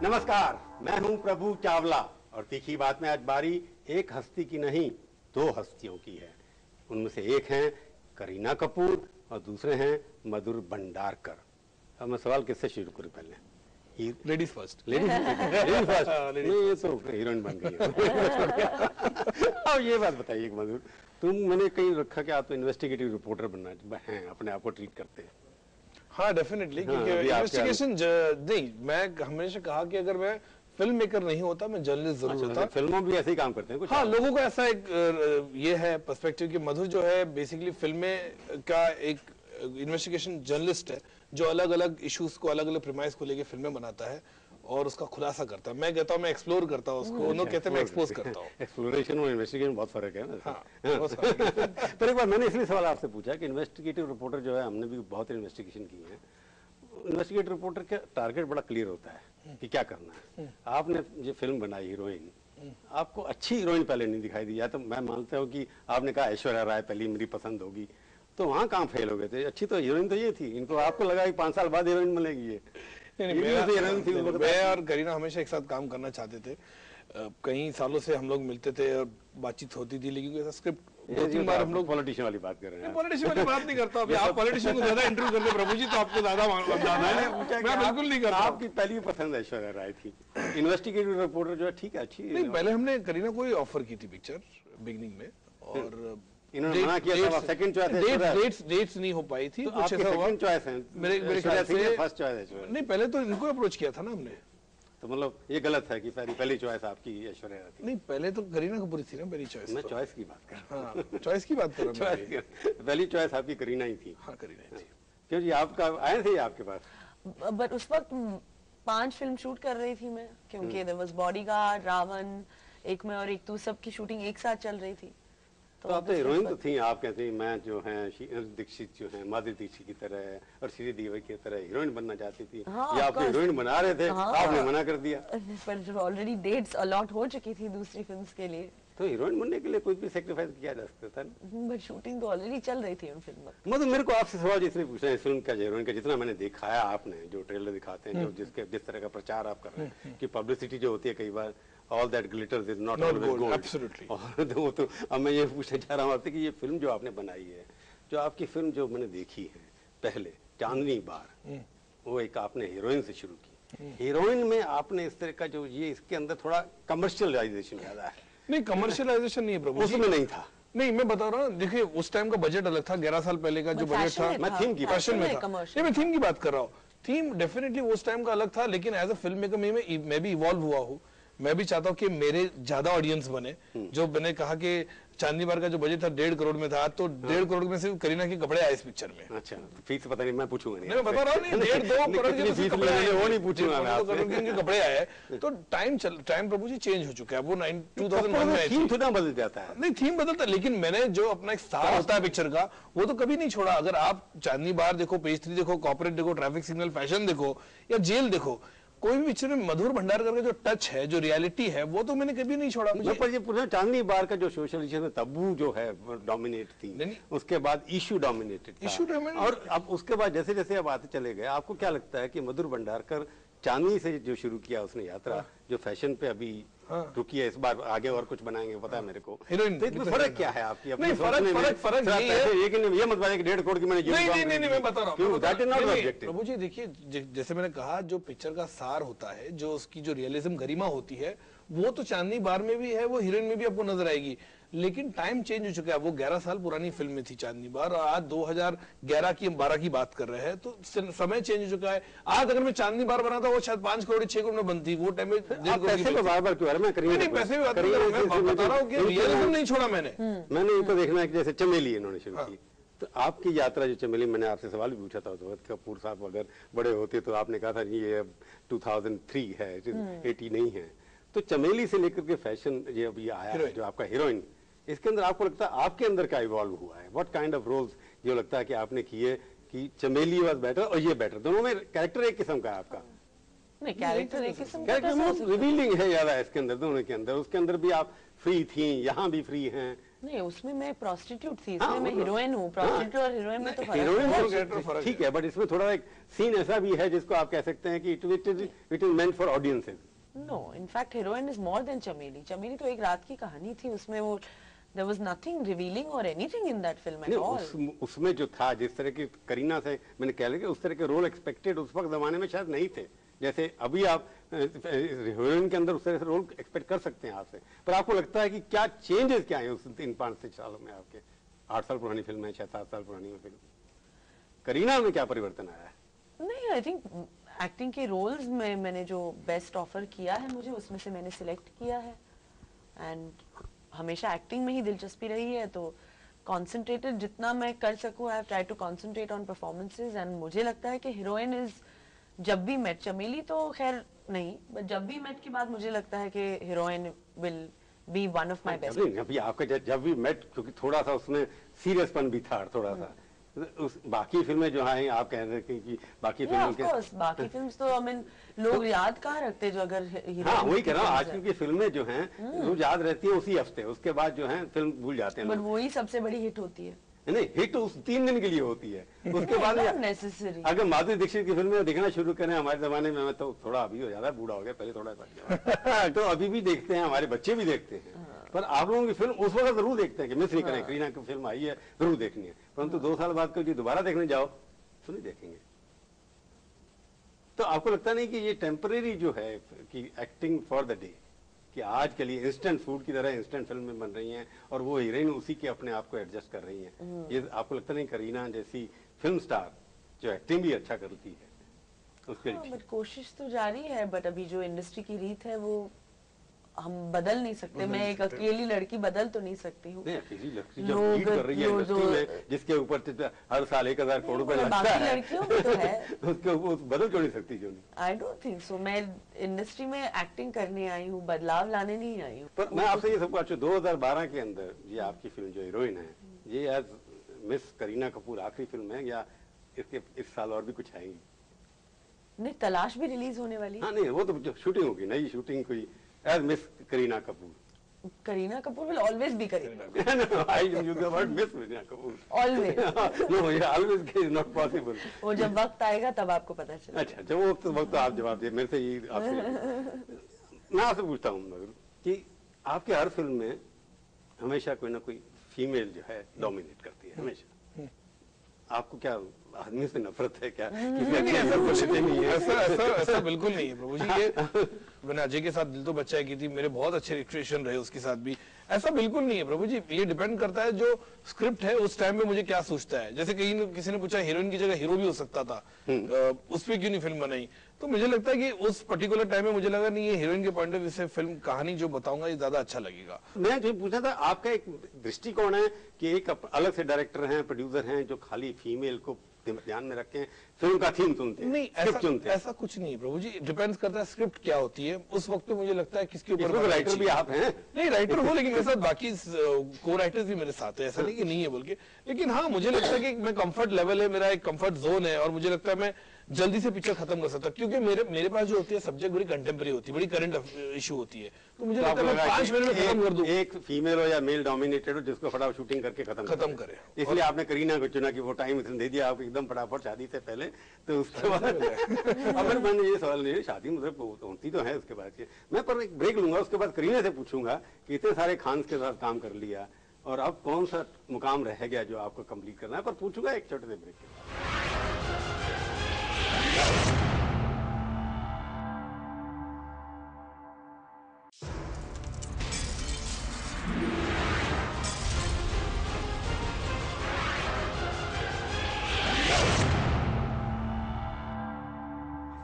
नमस्कार, मैं हूं प्रभु चावला और तीखी बात में आज बारी एक हस्ती की नहीं, दो हस्तियों की है। उनमें से एक हैं करीना कपूर और दूसरे हैं मधुर भंडारकर। अब मैं सवाल किससे शुरू करूं? पहले लेडीज फर्स्ट। Ladies first. नहीं, ये तो हीरोइन बन गई है। अब ये बात बताइए मधुर, मैंने कहीं रखा कि आप तो इन्वेस्टिगेटिव रिपोर्टर बनना हैं, अपने आप को ट्रीट करते हैं। हाँ डेफिनेटली, क्योंकि इन्वेस्टिगेशन नहीं, मैं हमेशा कहा कि अगर मैं फिल्म मेकर नहीं होता मैं जर्नलिस्ट जरूर होता। फिल्मों में भी ऐसे ही काम करते हैं कुछ? हाँ, लोगों का ऐसा एक ये है पर्सपेक्टिव कि मधुर जो है बेसिकली फिल्में का एक इन्वेस्टिगेशन जर्नलिस्ट है जो अलग अलग इश्यूज को, अलग अलग प्रीमाइस को लेके फिल्में बनाता है और उसका खुलासा करता है। मैं कहता हूँ मैं एक्सप्लोर करता हूँ उसको, उन्होंने कहते हैं मैं एक्सपोज करता हूँ। एक्सप्लोरेशन और इन्वेस्टिगेशन बहुत फर्क है ना। हाँ, पर एक बार मैंने इसलिए सवाल आपसे पूछा कि इन्वेस्टिगेटिव रिपोर्टर जो है, हमने भी बहुत इन्वेस्टिगेशन की है। इन्वेस्टिगेटिव रिपोर्टर का टारगेट बड़ा क्लियर होता है कि क्या करना है। आपने जो फिल्म बनाई हीरोइन, आपको अच्छी हीरोइन पहले नहीं दिखाई दी, या तो मैं मानता हूँ कि आपने कहा ऐश्वर्या राय पहली मेरी पसंद होगी, तो वहाँ कहाँ फेल हो गए थे? अच्छी तो हीरोइन तो ये थी, इनको आपको लगा कि 5 साल बाद हीरोइन मिलेगी ये। मैं और करीना हमेशा एक साथ काम करना चाहते थे। कई सालों से हम लोग मिलते थे और बातचीत होती थी, लेकिन ऐसा स्क्रिप्ट 2-3 बार हम लोग पॉलिटिशियन वाली बात कर रहे हैं। पॉलिटिशियन वाली बात नहीं करता। अभी आप पॉलिटिशियन को ज्यादा इंटरव्यू करते हैं प्रभु जी, तो आपको ज्यादा है। मैं बिल्कुल नहीं करता। आपकी पहली पसंद ऐश्वर्या राय थी। इन्वेस्टिगेटिव रिपोर्टर जो है ठीक है, अच्छी नहीं, पहले हमने करीना को ही ऑफर की थी पिक्चर बिगनिंग में, और इन्होंने मना किया था। सेकंड चॉइस डेट्स नहीं हो पाई थी। कुछ ऐसा सेकंड चॉइस है मेरे ख्याल से फर्स्ट चॉइस है। नहीं, पहले तो इनको अप्रोच किया था ना हमने। तो मतलब ये गलत है कि पहली चॉइस आपकी ऐश्वर्या राय थी? नहीं, पहले तो करीना कपूर थी ना पहली चॉइस। मैं चॉइस की बात कर रहा हूं। हाँ, चॉइस की बात कर रहा हूं। पहली चॉइस आपकी करीना ही थी। हाँ, करीना थी। क्यों जी, आपका आए थे आपके पास? बट उस वक्त 5 फिल्म शूट कर रही थी मैं, क्योंकि देयर वाज बॉडीगार्ड, रावण, एक में और एक तू, सब की शूटिंग एक साथ चल रही थी। तो आप तो हीरोइन तो थी। आप कहते हैं मैं जो है दीक्षित जो है माधुरी दीक्षित की तरह और श्रीदेवी की तरह हीरोइन बनना चाहती थी। हाँ, या आपको हीरोइन बना रहे थे? हाँ, आपने मना कर दिया। पर ऑलरेडी डेट्स अलॉट हो चुकी थी दूसरी फिल्म्स के लिए, तो हीरोइन बनने के लिए कुछ भी सेक्रीफाइस किया जा सकता था ना। बट शूटिंग तो ऑलरेडी चल रही थी उन फिल्म में। मतलब मेरे को आपसे सवाल इसलिए पूछना है, फिल्म का हीरोइन का जितना मैंने दिखाया, आपने जो ट्रेलर दिखाते हैं, जो जिस तरह का प्रचार आप कर रहे हैं कि पब्लिसिटी जो होती है कई बार all that glitters is not always gold. Absolutely. और तो अब मैं ये पूछना चाह रहा हूँ आपसे कि ये फिल्म जो आपने बनाई है, जो आपकी फिल्म जो मैंने देखी है पहले, चांदनी बार, वो एक आपने हीरोइन से शुरू की। हीरोइन में आपने इस तरह का जो ये इसके अंदर थोड़ा कमर्शियलाइजेशन ज्यादा है। नहीं, कमर्शियलाइजेशन नहीं है प्रभु जी, उसमें नहीं था। नहीं, मैं बता रहा हूँ, देखिए उस टाइम का बजट अलग था। 11 साल पहले का जो बजट था, मैं थीम की फैशन में था। नहीं, मैं थीम की बात कर रहा हूँ। थीम डेफिनेटली उस टाइम का अलग था, लेकिन एज अ फिल्म मेकर मैं भी इवॉल्व हुआ हूँ। मैं भी चाहता हूँ कि मेरे ज्यादा ऑडियंस बने। जो मैंने कहा कि चांदनी बार का जो बजट था 1.5 करोड़ में था, तो 1.5 करोड़ में सिर्फ करीना के कपड़े आए इस पिक्चर में। अच्छा, फीस पता नहीं, मैं पूछूंगा नहीं। मैं बता रहा हूँ, नहीं 1.5-2 करोड़ के फीस वो नहीं पूछूंगा मैं आपसे। करोड़ के कपड़े आए। तो टाइम प्रभु जी चेंज हो चुका है। वो 2001 में थीम थोड़ा बदल जाता है। नहीं, थीम बदलता है, लेकिन मैंने जो अपना एक सार होता है पिक्चर का, वो तो कभी नहीं छोड़ा। अगर आप चांदनी बार देखो, पेज 3 देखो, कॉर्पोरेट देखो, ट्रैफिक सिग्नल, फैशन देखो या जेल देखो, कोई भी पिक्चर में मधुर भंडारकर का जो टच है, जो रियलिटी है, वो तो मैंने कभी नहीं छोड़ा। पर ये पूरा चांदनी बार का जो सोशल इश्यू तब्बू जो है डोमिनेट थी, उसके बाद इशू डोमिनेटेड था। और अब उसके बाद जैसे जैसे अब आते चले गए, आपको क्या लगता है कि मधुर भंडारकर चांदनी से जो शुरू किया उसने यात्रा, जो फैशन पे अभी रुकी है, इस बार आगे और कुछ बनाएंगे पता है मेरे को। तो इसमें फर्क क्या है आपकी? नहीं, फर्क नहीं है। ये मत बताइए कि 1.5 करोड़ की मैंने नहीं, मैं बता रहा हूँ प्रभु जी। देखिए, जैसे मैंने कहा, जो पिक्चर का सार होता है, जो उसकी जो रियलिज्म गरिमा होती है, वो तो चांदनी बार में भी है, वो हीरोइन में भी आपको नजर आएगी। लेकिन टाइम चेंज हो चुका है। वो 11 साल पुरानी फिल्म में थी चांदनी बार, और आज 2011 की 12 की बात कर रहे हैं, तो समय चेंज हो चुका है। आज अगर मैं चांदनी बार बनाता, वो शायद 5 करोड़ 6 करोड़ में बनती। वो टाइम में पैसे बार बार क्यों? मैं पैसे भी बात कर रहा हूं, मैं बता रहा हूं कि रियलिज्म नहीं छोड़ा मैंने। मैंने इनको देखना है कि जैसे चमेली इन्होंने शुरू की, तो आपकी यात्रा जो चमेली, मैंने आपसे सवाल भी पूछा था, तो कपूर साहब अगर बड़े होते तो आपने कहा था ये 2003 है, 80 नहीं है। तो चमेली से लेकर के फैशन ये अभी आया है, जो आपका हीरोइन, इसके अंदर आपको लगता है आपके अंदर क्या इवॉल्व हुआ है? व्हाट काइंड ऑफ रोल्स जो लगता है कि आपने किए कि चमेली वाज बेटर और ये बेटर? दोनों में कैरेक्टर एक किस्म का है आपका? नहीं, कैरेक्टर एक किस्म का रिवीलिंग है ज्यादा इसके अंदर, दोनों के अंदर। उसके अंदर भी आप फ्री थी, यहाँ भी फ्री हैं, नहीं, उसमें मैं प्रोस्टिट्यूट थी, हाँ, इसमें मैं मतलब- हीरोइन हूँ। प्रोस्टिट्यूट और हीरोइन में तो फर्क हीरोइन है। character फर्क है। ठीक है, बट इसमें थोड़ा एक सीन ऐसा भी है जिसको आप कह सकते हैं कि it is meant for audiences. No, in fact heroine is more than Chameli. Chameli तो एक रात की कहानी थी, उसमें वो देयर वाज नथिंग रिवीलिंग और anything in that film at all. उसमें जो था, जिस तरह की करीना से मैंने कह लिया, उस तरह के रोल एक्सपेक्टेड उस वक्त जमाने में शायद नहीं थे। जैसे अभी आप हीरोइन के अंदर उस तरह से रोल एक्सपेक्ट कर सकते हैं आपसे, पर आपको लगता है कि क्या चेंजेस क्या है उस 3-5 सालों में? आपके 8 साल पुरानी फिल्म है, 6-7 साल पुरानी फिल्म, करीना में क्या परिवर्तन आया है? नहीं, आई थिंक एक्टिंग के रोल्स में मैंने जो बेस्ट ऑफर किया है मुझे, उसमें से मैंने सिलेक्ट किया है। एंड हमेशा एक्टिंग में ही दिलचस्पी रही है, तो कॉन्सेंट्रेटेड जितना मैं कर सकूं, I have try to concentrate on performances. And मुझे लगता है कि हीरोइन इज जब भी मेट, चमेली तो खैर नहीं, बट जब भी मेट के बाद मुझे लगता है कि heroine will be one of my best. अभी आपके जब भी मेट, क्योंकि थोड़ा सा उसमें सीरियसपन भी था, थोड़ा सा उस बाकी फिल्में जो हैं, आप कह रहे थे कि बाकी फिल्मों ऑफ कोर्स बाकी फिल्म्स तो आई मीन लोग याद कहाँ रखते जो अगर हीरोइन। हाँ, वही कह रहा हूँ, आजकल की फिल्में जो हैं वो याद रहती है उसी हफ्ते, उसके बाद जो है फिल्म भूल जाते हैं बट लोग। वही सबसे बड़ी हिट होती है। नहीं, हिट उस 3 दिन के लिए होती है, उसके बाद नेसेसरी। अगर माधुरी दीक्षित की फिल्में देखना शुरू करें हमारे जमाने में, मैं तो थोड़ा अभी हो ज्यादा बूढ़ा हो गया, पहले थोड़ा सा तो अभी भी देखते हैं, हमारे बच्चे भी देखते हैं, पर आप लोगों की फिल्म उस वक्त जरूर देखते हैं कि मिस नहीं करें, करीना की फिल्म आई है जरूर देखनी है, परंतु 2 साल बाद कभी दोबारा देखने जाओ तो नहीं देखेंगे। तो आपको लगता नहीं कि ये टेम्परेरी जो है कि एक्टिंग फॉर द डे, कि आज के लिए इंस्टेंट फूड की तरह इंस्टेंट फिल्में बन रही हैं और वो हीरोइन उसी के अपने आप को एडजस्ट कर रही हैं, ये आपको लगता नहीं करीना जैसी फिल्म स्टार जो एक्टिंग भी अच्छा करती है उसके लिए? बट कोशिश तो जारी है, बट अभी जो इंडस्ट्री की रीत है वो हम बदल नहीं सकते। मैं एक अकेली लड़की बदल तो नहीं सकती हूँ। नहीं, अकेली लड़की जब लीड कर रही है इंडस्ट्री में, जिसके ऊपर हर साल 1000 करोड़ रुपए लगता बाकी है, लड़कियों में तो है। उसके ऊपर बदल क्यों नहीं सकती? क्यों नहीं? I don't think so. मैं इंडस्ट्री में एक्टिंग करने आई हूँ, बदलाव लाने नहीं आई हूँ। पर मैं आपसे ये सब पूछूं, 2012 के अंदर ये आपकी फिल्म जो हीरोइन है, ये एज मिस करीना कपूर आखिरी फिल्म है या इसके इस साल और भी कुछ आएंगी? नहीं, तलाश भी रिलीज होने वाली है। हाँ, नहीं, वो तो शूटिंग होगी, नई शूटिंग कोई as miss Kareena Kapoor. Kareena Kapoor will always be Kareena. No, I use the word Miss Kareena Kapoor. Always. No, yeah, always is not possible. वो जब वक्त आएगा तब आपको पता चलेगा। अच्छा, जब वक्त आप जवाब दिए, मेरे से ये आपसे मैं आपसे पूछता हूँ मगर कि आपके हर फिल्म में हमेशा कोई ना कोई फीमेल जो है डोमिनेट करती है हमेशा। आपको क्या आदमी से नफरत है क्या? किसी अच्छे ऐसा को कुछ लेते नहीं है? ऐसा बिल्कुल नहीं है प्रभु जी। ये मैंने अजय के साथ दिल तो बच्चा की थी, मेरे बहुत अच्छे रिक्रिएशन रहे उसके साथ भी, ऐसा बिल्कुल नहीं है प्रभु जी। ये डिपेंड करता है जो स्क्रिप्ट है उस टाइम में मुझे क्या सोचता है। जैसे किसी ने पूछा हीरोइन की जगह हीरो भी हो सकता था, उस पर क्यों नहीं फिल्म बनाई? तो मुझे लगता है कि उस पर्टिकुलर टाइम में मुझे लगा नहीं, ये हीरोइन के पॉइंट ऑफ व्यू से फिल्म कहानी जो बताऊंगा ये ज्यादा अच्छा लगेगा। मैं जो पूछा था, आपका एक दृष्टिकोण है कि एक अलग से डायरेक्टर हैं, प्रोड्यूसर हैं जो खाली फीमेल को ध्यान में रखें, फिल्म का थीम चुनते हैं, नहीं, स्क्रिप्ट चुनते हैं। ऐसा कुछ नहीं प्रभु जी। डिपेंड्स करता है स्क्रिप्ट क्या होती है उस वक्त पे। मुझे लगता है किसके ऊपर इसमें तो राइटर भी आप हैं। नहीं, राइटर हो, लेकिन मेरे साथ बाकी को राइटर्स भी मेरे साथ है, ऐसा नहीं कि नहीं है बोल के। लेकिन हाँ, मुझे लगता है कि मैं कंफर्ट लेवल है, मेरा एक कंफर्ट जोन है, और मुझे लगता है मैं जल्दी से पिक्चर खत्म कर सकता, क्योंकि मेरे पास जो होती है सब्जेक्ट बड़ी कंटेम्प्रेरी होती है, बड़ी करंट इशू होती है, तो मुझे लगता है मैं 5 मिनट में खत्म कर दूं। एक फीमेल हो या मेल डोमिनेटेड हो, जिसको फटाफट शूटिंग करके खत्म करे। इसलिए आपने करीना को चुना कि वो टाइम इसने दे दिया आपको एकदम फटाफट शादी से पहले। तो उसके बाद अगर मैंने ये सवाल नहीं, शादी मतलब होती तो है उसके बाद के, मैं पर एक ब्रेक लूंगा, उसके बाद करीना से पूछूंगा कि इतने सारे खान्स के साथ काम कर लिया और अब कौन सा मुकाम रह गया जो आपको कंप्लीट करना है, पर पूछूंगा एक छोटे से ब्रेक के बाद।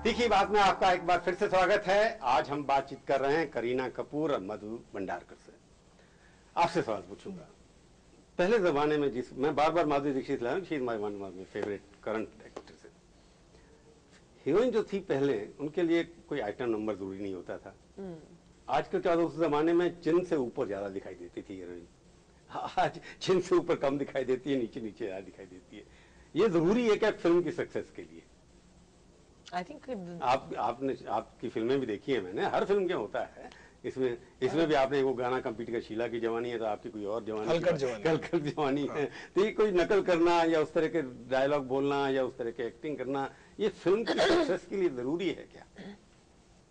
तीखी बात में आपका एक बार फिर से स्वागत है। आज हम बातचीत कर रहे हैं करीना कपूर और मधु भंडारकर से। आपसे सवाल पूछूंगा, पहले जमाने में मैं बार बार माधुरी दीक्षित ला रहा हूँ, she is my one of my favourite current actress. Heroine जो थी पहले, उनके लिए कोई आइटम नंबर जरूरी नहीं होता था। आजकल क्या, उस जमाने में चिन से ऊपर ज्यादा दिखाई देती थी हीरोइन, आज चिन से ऊपर कम दिखाई देती है, नीचे नीचे ज्यादा दिखाई देती है। ये जरूरी है क्या फिल्म की सक्सेस के लिए? आई थिंक आपने आपकी फिल्में भी देखी है मैंने, हर फिल्म क्या होता है इसमें इसमें भी आपने वो गाना कंपीट किया, शीला की जवानी है तो आपकी कोई और जवानी, हलकट जवानी, हलकट जवानी है। तो ये कोई नकल करना या उस तरह के डायलॉग बोलना या उस तरह के एक्टिंग करना, ये फिल्म की सक्सेस के लिए जरूरी है क्या?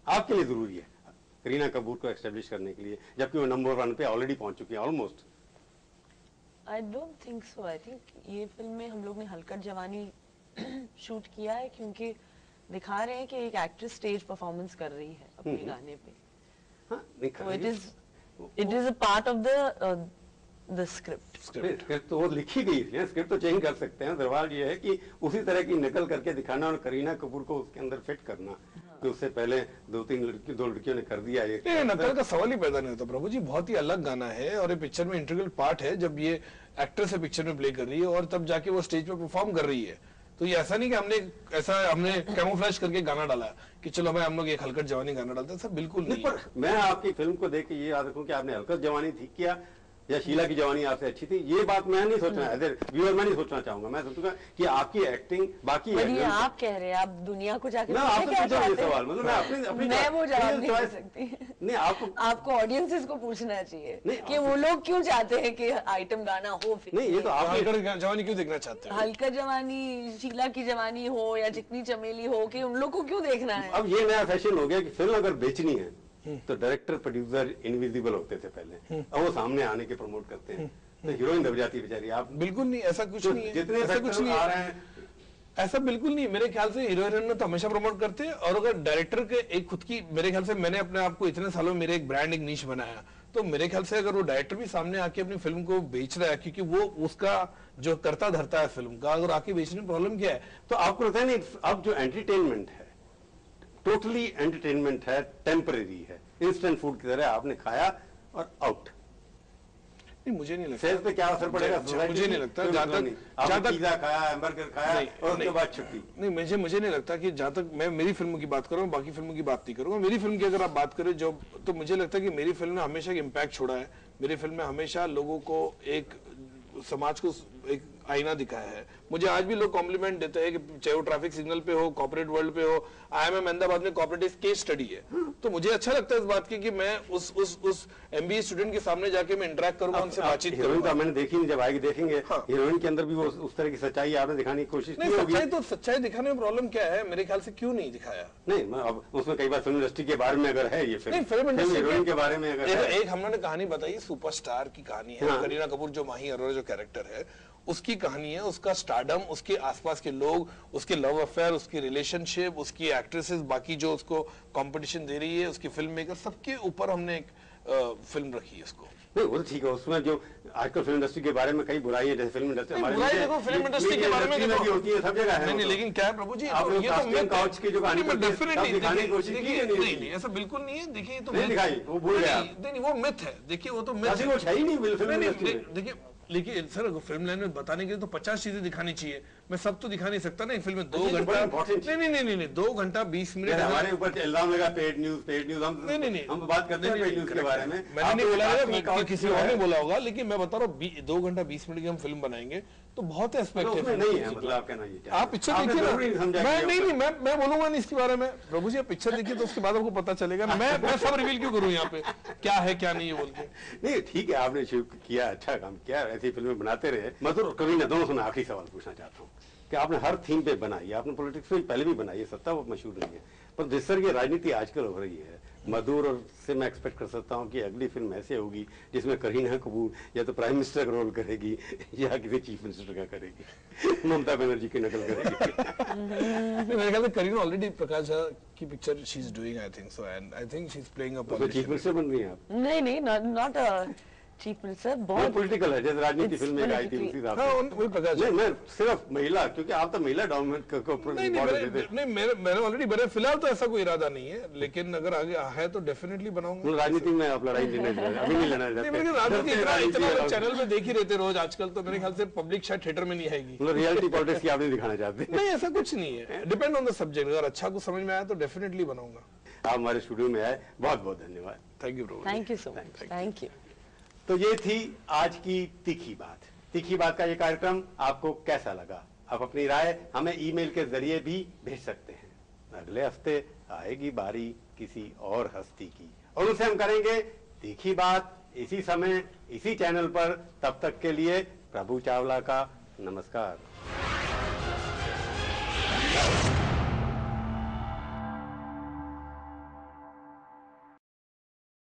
आपके लिए जरूरी है करीना कपूर को एस्टेब्लिश करने के लिए, जबकि वो नंबर 1 पे ऑलरेडी पहुंच चुकी है almost? I don't think so. I think ये फिल्म में हम लोग ने हलकट जवानी शूट किया है क्योंकि दिखा रहे हैं कि एक एक्ट्रेस स्टेज परफॉर्मेंस कर रही है अपने गाने पे। हाँ, नहीं So it is a part of the script. Script तो वो लिखी गई थी, स्क्रिप्ट तो चेंज कर सकते हैं। सवाल ये है कि उसी तरह की नकल करके दिखाना और करीना कपूर को उसके अंदर फिट करना, कि उससे पहले दो लड़कियों ने कर दिया ये। नहीं, नकल का सवाल ही पैदा नहीं होता प्रभु जी, बहुत ही अलग गाना है और ये पिक्चर में इंटीग्रल पार्ट है। जब ये एक्ट्रेस है पिक्चर में प्ले कर रही है और तब जाके वो स्टेज पे परफॉर्म कर रही है, तो ये ऐसा नहीं कि हमने कैमोफ्लेज करके गाना डाला कि चलो भाई हम लोग एक हलकट जवानी गाना डालते हैं, सब बिल्कुल नहीं। पर मैं आपकी फिल्म को देख के ये याद रखूं कि आपने हलकत जवानी ठीक किया या शीला की जवानी आपसे अच्छी थी, ये बात मैं नहीं सोचना है, व्यूअर मैं नहीं सोचना चाहूंगा। मैं सोचूंगा कि आपकी एक्टिंग बाकी पर ये आप कह रहे हैं, आप दुनिया को जाके मैं आपसे क्या पूछा ये चाहते हैं? सवाल, मतलब मैं अपनी मैं वो जवाब नहीं दे choice- सकती। नहीं, आपको ऑडियंसेस को पूछना चाहिए नहीं, कि वो लोग क्यों चाहते हैं कि आइटम गाना हो फिल्म नहीं, ये तो में। आप हलकट जवानी क्यों देखना चाहते हैं? हल्का जवानी, शीला की जवानी हो या चिकनी चमेली हो, कि उन लोग को क्यों देखना है? अब ये नया फैशन हो गया कि फिल्म अगर बेचनी है तो डायरेक्टर प्रोड्यूसर इनविजिबल होते थे पहले, अब वो सामने आने के प्रमोट करते हैं, तो हीरोइन दब जाती है बेचारी। आप बिल्कुल नहीं, ऐसा कुछ तो नहीं है, जितने ऐसा कुछ नहीं आ है, रहे हैं, ऐसा बिल्कुल नहीं। मेरे ख्याल से हीरो हीरोइन तो हमेशा प्रमोट करते हैं, और अगर डायरेक्टर के एक खुद की, मेरे ख्याल से मैंने अपने आप को इतने सालों में मेरे एक ब्रांड, एक नीश बनाया, तो मेरे ख्याल से अगर वो डायरेक्टर भी सामने आके अपनी फिल्म को बेच रहा है, क्योंकि वो उसका जो करता धरता है फिल्म का, अगर आके बेचने में प्रॉब्लम क्या है? तो आपको लगता है नहीं अब जो एंटरटेनमेंट है टोटली एंटरटेनमेंट है, टेम्परेरी है, इंस्टेंट फूड की तरह आपने खाया और आउट। नहीं, मुझे नहीं लगता सेल्स पे क्या असर पड़ेगा? मुझे नहीं लगता, जहां तक पिज्जा खाया, हैमबर्गर खाया और उसके बाद छुट्टी। नहीं, मुझे नहीं लगता कि जहां तक मैं मेरी फिल्म की बात करूं, बाकी फिल्मों की बात नहीं करूंगा। मेरी फिल्म की अगर आप बात करें जो, तो मुझे लगता है कि मेरी फिल्म ने हमेशा एक इम्पैक्ट छोड़ा है। मेरी फिल्म में हमेशा लोगों को, एक समाज को एक आईना दिखाया है। मुझे आज भी लोग कॉम्प्लीमेंट देते हैं कि चाहे वो ट्रैफिक सिग्नल पे हो, कॉर्पोरेट वर्ल्ड पे हो, IIM अहमदाबाद में कॉर्पोरेट केस स्टडी है। तो मुझे अच्छा लगता है इस बात की कि मैं उस MBA स्टूडेंट के सामने जाके मैं इंटरेक्ट करूंगा, उनसे बातचीत हीरोइन करूंगा। तो मैंने देखी नहीं, जब आएगी देखेंगे। हाँ। हीरोइन के अंदर भी वो उस तरह की सच्चाई आपने दिखाने की कोशिश की होगी। सच्चाई दिखाने में प्रॉब्लम क्या है? मेरे ख्याल से क्यों नहीं दिखाया? नहीं, अब उसमें कई बार फिल्म इंडस्ट्री के बारे में अगर है ये नहीं, फिल्म इंडस्ट्री हीरोइन के बारे में अगर है, एक हमने कहानी बताई, सुपरस्टार की कहानी है। हाँ। करीना कपूर जो माही अरोरा जो कैरेक्टर है, उसकी कहानी है, उसका स्टारडम, उसके आसपास के लोग, उसके लव अफेयर, उसकी रिलेशनशिप, उसकी एक्ट्रेसेस, बाकी जो उसको कंपटीशन दे रही है, उसकी फिल्म मेकर, सबके ऊपर हमने एक फिल्म रखी है इसको। नहीं वो तो ठीक है, उसमें जो आजकल फिल्म इंडस्ट्री के बारे में कई बुराई है, जैसे फिल्म इंडस्ट्री नहीं, बुराई देखो, फिल्म इंडस्ट्री के बारे में भी होती है, सब जगह है। नहीं, लेकिन क्या है प्रभु जी, आप लोग ये तो कास्टिंग myth है। काउच की जो कहानी नहीं, मैं होती है, definitely, सब दिखाने की देखिए, कोशिश की देखिए, है, नहीं नहीं, की? नहीं, ऐसा बिल्कुल नहीं है। देखिए, ये तो नहीं myth- दिखाई, वो भूल गए आप। नहीं, वो मिथ है। देखिए, वो तो myth ऐसी कुछ है ही नहीं फिल्म नहीं, इंडस्ट्री में। देखिए, लेकिन सर फिल्म लाइन में बताने के लिए तो 50 चीजें दिखानी चाहिए। मैं सब तो दिखा नहीं सकता ना एक फिल्म में। 2 ये तो बड़ा घंटा important चीज। नहीं, 2 घंटा 20 मिनट जैसे हमारे ऊपर इल्जाम लगा पेड न्यूज, हम बात करते हैं पेड न्यूज के बारे में। मैंने नहीं बोला है, आपने काउच किसी जो और है, ने बोला होगा, लेकिन मैं बता रहा हूँ 2 घंटा 20 मिनट की हम फिल्म बनाएंगे तो बहुत एस्पेक्ट उसमें नहीं है, मतलब आप कहना ये आप पिक्चर आपने देखिए जरूरी ना। समझा मैं कि नहीं, मैं बोलूंगा नहीं इसके बारे में। प्रभु जी आप पिक्चर देखिए तो उसके बाद आपको पता चलेगा ना। मैं सब रिवील क्यों करूं यहाँ पे, क्या है क्या नहीं है बोल के। नहीं ठीक है, आपने शुरू किया, अच्छा काम किया, ऐसी फिल्में बनाते रहे। मधुर और करीना दोनों से मैं आखिरी सवाल पूछना चाहता हूँ कि आपने हर थीम पे बनाई, आपने पॉलिटिक्स में पहले भी बनाई है, सत्ता वो मशहूर नहीं है, पर जिस तरह की राजनीति आजकल हो रही है, मधुर और से मैं एक्सपेक्ट कर सकता हूँ कि अगली फिल्म ऐसे होगी जिसमें करीना कपूर या तो प्राइम मिनिस्टर का रोल करेगी या किसी चीफ मिनिस्टर का करेगी, ममता बनर्जी की नकल करेगी। मेरे ख्याल से करीना ऑलरेडी प्रकाश झा की picture she is doing, I think so, and I think she is playing a उसमें चीफ मिनिस्टर बन रही हैं आप? नहीं, नॉट अ चीफ मिनिस्टर। बहुत पॉलिटिकल है, जैसे राजनीति It's फिल्म में आई थी politically- उसी हिसाब हाँ, से। वही प्रकाश नहीं, मैं सिर्फ महिला, क्योंकि आप तो महिला डोमिनेट को नहीं, मैंने ऑलरेडी बना, फिलहाल तो ऐसा कोई इरादा नहीं है, लेकिन अगर आगे है तो डेफिनेटली बनाऊंगा। राजनीति में आप लड़ाई देना चाहते, अभी नहीं लड़ना नहीं, मेरे ख्याल राजनीति इतना चैनल पे देख ही रहते रोज आजकल, तो मेरे ख्याल से पब्लिक शायद थिएटर में नहीं आएगी। मतलब रियलिटी पॉलिटिक्स की आप नहीं दिखाना चाहते? नहीं, ऐसा कुछ नहीं है, डिपेंड ऑन द सब्जेक्ट। अगर अच्छा कुछ समझ में आया तो डेफिनेटली बनाऊंगा। आप हमारे स्टूडियो में आए, बहुत बहुत धन्यवाद। Thank you bro. Thank you so much, thank you. तो ये थी आज की तीखी बात। तीखी बात का ये कार्यक्रम आपको कैसा लगा? आप अपनी राय हमें ईमेल के जरिए भी भेज सकते हैं। अगले हफ्ते आएगी बारी किसी और हस्ती की और उनसे हम करेंगे तीखी बात इसी समय इसी चैनल पर। तब तक के लिए प्रभु चावला का नमस्कार।